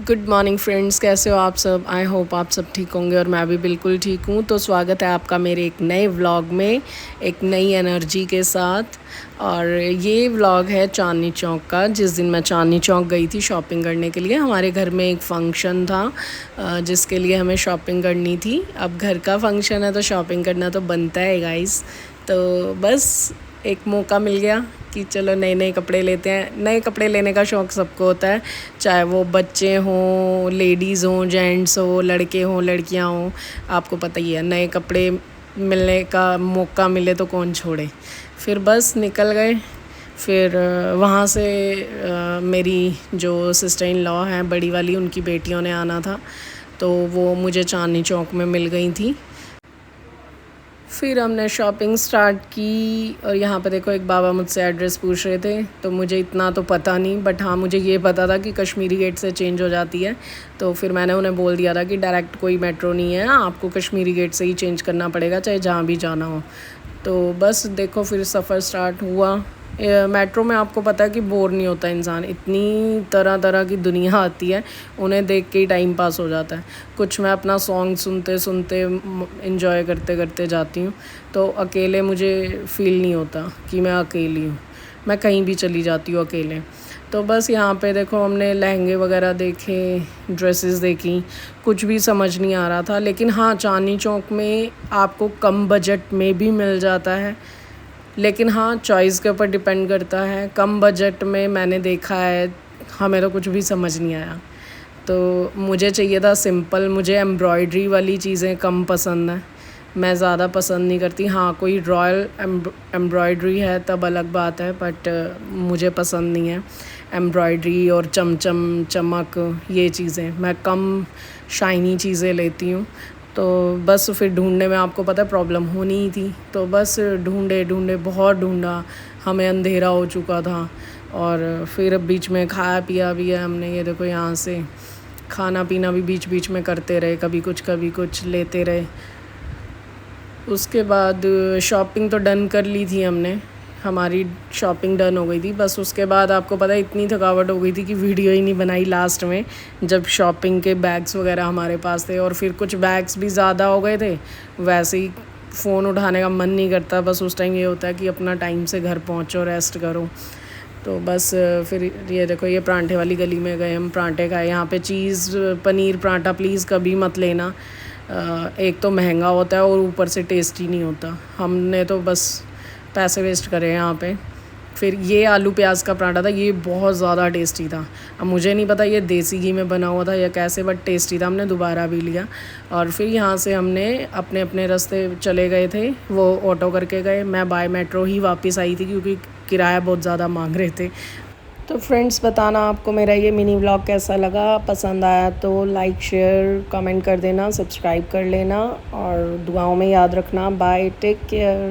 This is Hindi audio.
गुड मॉर्निंग फ्रेंड्स, कैसे हो आप सब। आई होप आप सब ठीक होंगे और मैं भी बिल्कुल ठीक हूँ। तो स्वागत है आपका मेरे एक नए व्लॉग में, एक नई एनर्जी के साथ। और ये व्लॉग है चांदनी चौक का, जिस दिन मैं चांदनी चौक गई थी शॉपिंग करने के लिए। हमारे घर में एक फ़ंक्शन था जिसके लिए हमें शॉपिंग करनी थी। अब घर का फंक्शन है तो शॉपिंग करना तो बनता है गाइस। तो बस एक मौका मिल गया कि चलो नए नए कपड़े लेते हैं। नए कपड़े लेने का शौक़ सबको होता है, चाहे वो बच्चे हों, लेडीज़ हों, जेंट्स हो, लड़के हों, लड़कियां हों। आपको पता ही है, नए कपड़े मिलने का मौका मिले तो कौन छोड़े। फिर बस निकल गए। फिर वहाँ से मेरी जो सिस्टर इन लॉ हैं बड़ी वाली, उनकी बेटियों ने आना था, तो वो मुझे चांदनी चौक में मिल गई थी। फिर हमने शॉपिंग स्टार्ट की और यहाँ पे देखो एक बाबा मुझसे एड्रेस पूछ रहे थे। तो मुझे इतना तो पता नहीं, बट हाँ मुझे ये पता था कि कश्मीरी गेट से चेंज हो जाती है। तो फिर मैंने उन्हें बोल दिया था कि डायरेक्ट कोई मेट्रो नहीं है, आपको कश्मीरी गेट से ही चेंज करना पड़ेगा, चाहे जहाँ भी जाना हो। तो बस देखो फिर सफ़र स्टार्ट हुआ। मेट्रो में आपको पता है कि बोर नहीं होता इंसान, इतनी तरह तरह की दुनिया आती है, उन्हें देख के ही टाइम पास हो जाता है। कुछ मैं अपना सॉन्ग सुनते सुनते इंजॉय करते करते जाती हूँ। तो अकेले मुझे फ़ील नहीं होता कि मैं अकेली हूँ, मैं कहीं भी चली जाती हूँ अकेले। तो बस यहाँ पे देखो हमने लहंगे वगैरह देखे, ड्रेसेस देखी, कुछ भी समझ नहीं आ रहा था। लेकिन हाँ, चांदनी चौक में आपको कम बजट में भी मिल जाता है, लेकिन हाँ चॉइस के ऊपर डिपेंड करता है। कम बजट में मैंने देखा है, हमें तो कुछ भी समझ नहीं आया। तो मुझे चाहिए था सिंपल, मुझे एम्ब्रॉयडरी वाली चीज़ें कम पसंद हैं, मैं ज़्यादा पसंद नहीं करती। हाँ कोई रॉयल एम्ब्रॉयडरी है तब अलग बात है, बट मुझे पसंद नहीं है एम्ब्रॉयडरी और चमचम चमक ये चीज़ें। मैं कम शाइनी चीज़ें लेती हूँ। तो बस फिर ढूंढने में आपको पता है प्रॉब्लम होनी ही थी। तो बस ढूंढे ढूंढे बहुत ढूंढा, हमें अंधेरा हो चुका था। और फिर बीच में खाया पिया भी है हमने। ये देखो यहाँ से खाना पीना भी बीच बीच में करते रहे, कभी कुछ लेते रहे। उसके बाद शॉपिंग तो डन कर ली थी हमने, हमारी शॉपिंग डन हो गई थी। बस उसके बाद आपको पता है इतनी थकावट हो गई थी कि वीडियो ही नहीं बनाई लास्ट में, जब शॉपिंग के बैग्स वगैरह हमारे पास थे। और फिर कुछ बैग्स भी ज़्यादा हो गए थे, वैसे ही फ़ोन उठाने का मन नहीं करता। बस उस टाइम ये होता है कि अपना टाइम से घर पहुँचो, रेस्ट करो। तो बस फिर ये देखो, ये परांठे वाली गली में गए, हम परांठे खाए। यहाँ पे चीज़ पनीर परांठा प्लीज़ कभी मत लेना, एक तो महंगा होता है और ऊपर से टेस्टी नहीं होता। हमने तो बस पैसे वेस्ट करे यहाँ पे। फिर ये आलू प्याज का पराठा था, ये बहुत ज़्यादा टेस्टी था। अब मुझे नहीं पता ये देसी घी में बना हुआ था या कैसे, बट टेस्टी था। हमने दोबारा भी लिया। और फिर यहाँ से हमने अपने अपने रास्ते चले गए थे, वो ऑटो करके गए। मैं बाय मेट्रो ही वापस आई थी क्योंकि किराया बहुत ज़्यादा मांग रहे थे। तो फ्रेंड्स बताना आपको मेरा ये मिनी व्लॉग कैसा लगा। पसंद आया तो लाइक शेयर कमेंट कर देना, सब्सक्राइब कर लेना और दुआओं में याद रखना। Bye, take care.